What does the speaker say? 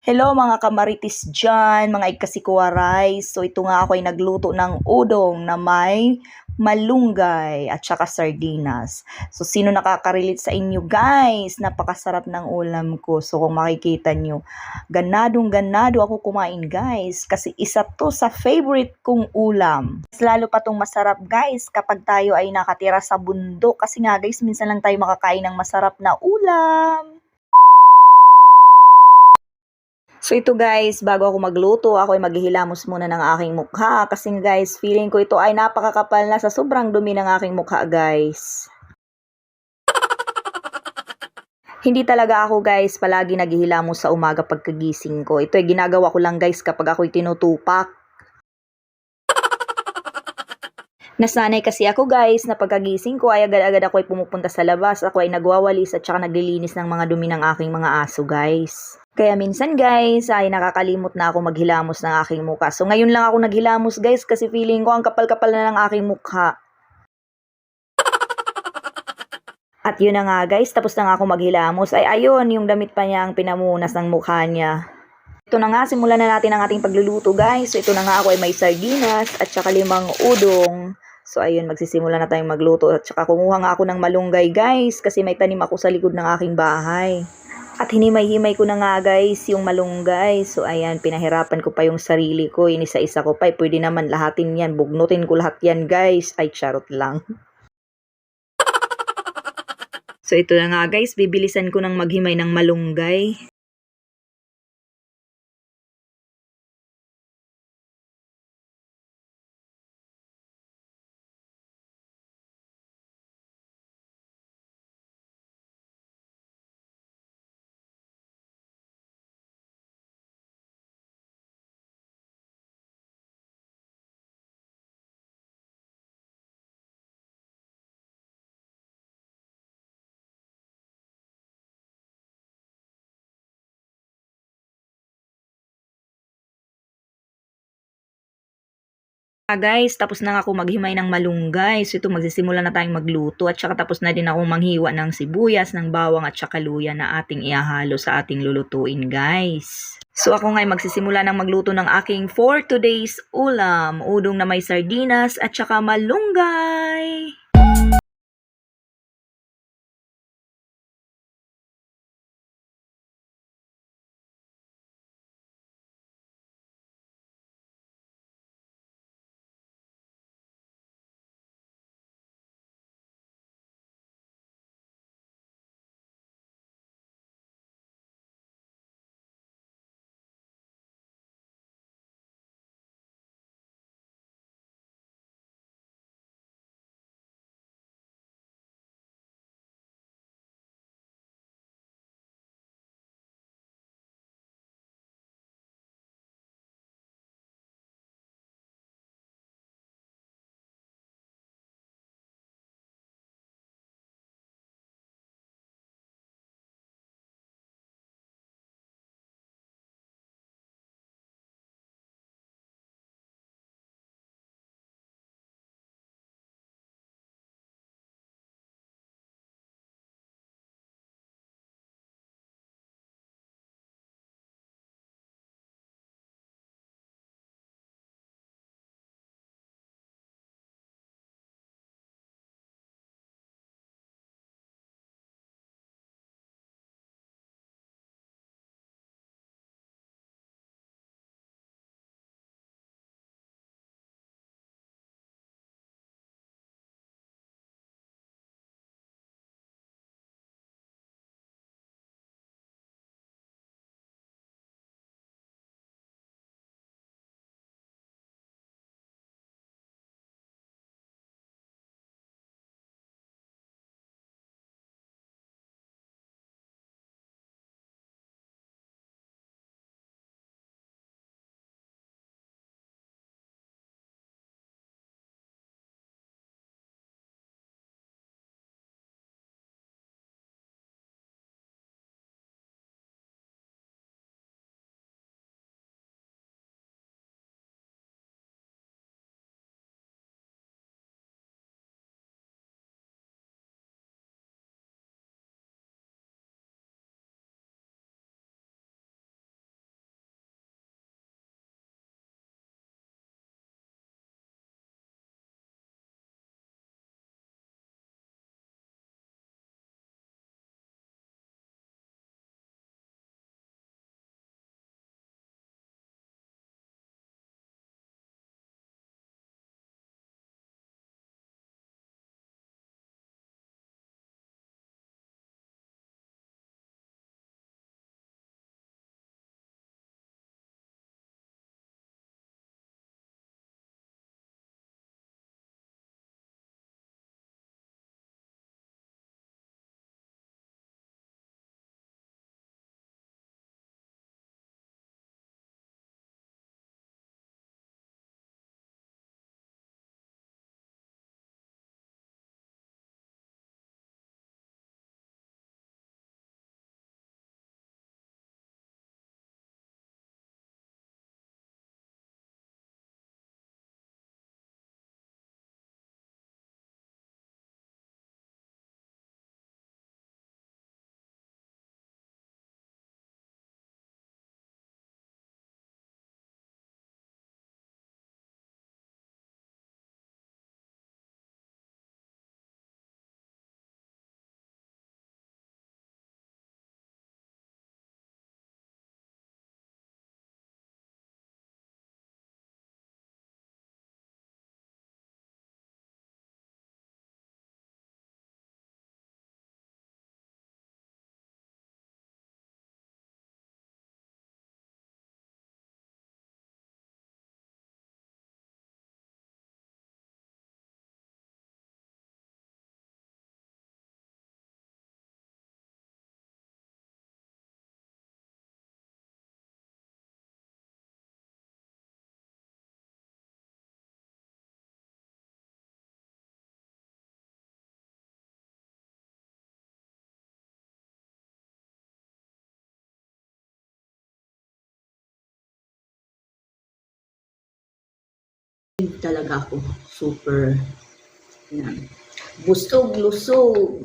Hello mga kamaritis dyan, mga ikasikuwa rice. So ito nga ako ay nagluto ng udong na may malunggay at saka sardinas. So sino nakaka-relate sa inyo guys? Napakasarap ng ulam ko. So kung makikita nyo, ganadong-ganado ako kumain guys. Kasi isa to sa favorite kong ulam. Mas lalo pa tong masarap guys kapag tayo ay nakatira sa bundok. Kasi nga guys, minsan lang tayo makakain ng masarap na ulam. So ito guys, bago ako magluto, ako ay maghihilamos muna ng aking mukha. Kasi guys, feeling ko ito ay napakakapal na sa sobrang dumi ng aking mukha guys. Hindi talaga ako guys palagi naghihilamos sa umaga pagkagising ko. Ito ay ginagawa ko lang guys kapag ako'y tinutupak. Nasanay kasi ako guys na pagkagising ko ay agad-agad ako ay pumupunta sa labas. Ako ay nagwawalis at saka naglilinis ng mga dumi ng aking mga aso guys. Kaya minsan guys ay nakakalimot na ako maghilamos ng aking mukha. So ngayon lang ako naghilamos guys kasi feeling ko ang kapal-kapal na ng aking mukha. At yun na nga guys, tapos na nga ako maghilamos. Ay ayun, yung damit pa niya ang pinamunas ng mukha niya. Ito na nga, simulan na natin ang ating pagluluto guys. So ito na nga, ako ay may sardinas at saka 5 udong. So ayun, magsisimula na tayong magluto. At saka kumuha nga ako ng malunggay guys kasi may tanim ako sa likod ng aking bahay. At hinimay-himay ko na nga guys yung malunggay. So ayan, pinahirapan ko pa yung sarili ko. Inisa-isa ko pa. Pwede naman lahatin yan. Bugnutin ko lahat yan guys. Ay, charot lang. So ito na nga guys, bibilisan ko ng maghimay ng malunggay. Guys, tapos na nga ako maghimay ng malunggay. So ito, magsisimula na tayong magluto. At saka tapos na din ako manghiwa ng sibuyas, ng bawang at saka luya na ating ihahalo sa ating lulutuin guys. So ako nga ay magsisimula ng magluto ng aking for today's ulam. Udong na may sardinas at saka malunggay. Talaga ako. Super. Yan. Bustog, lusog.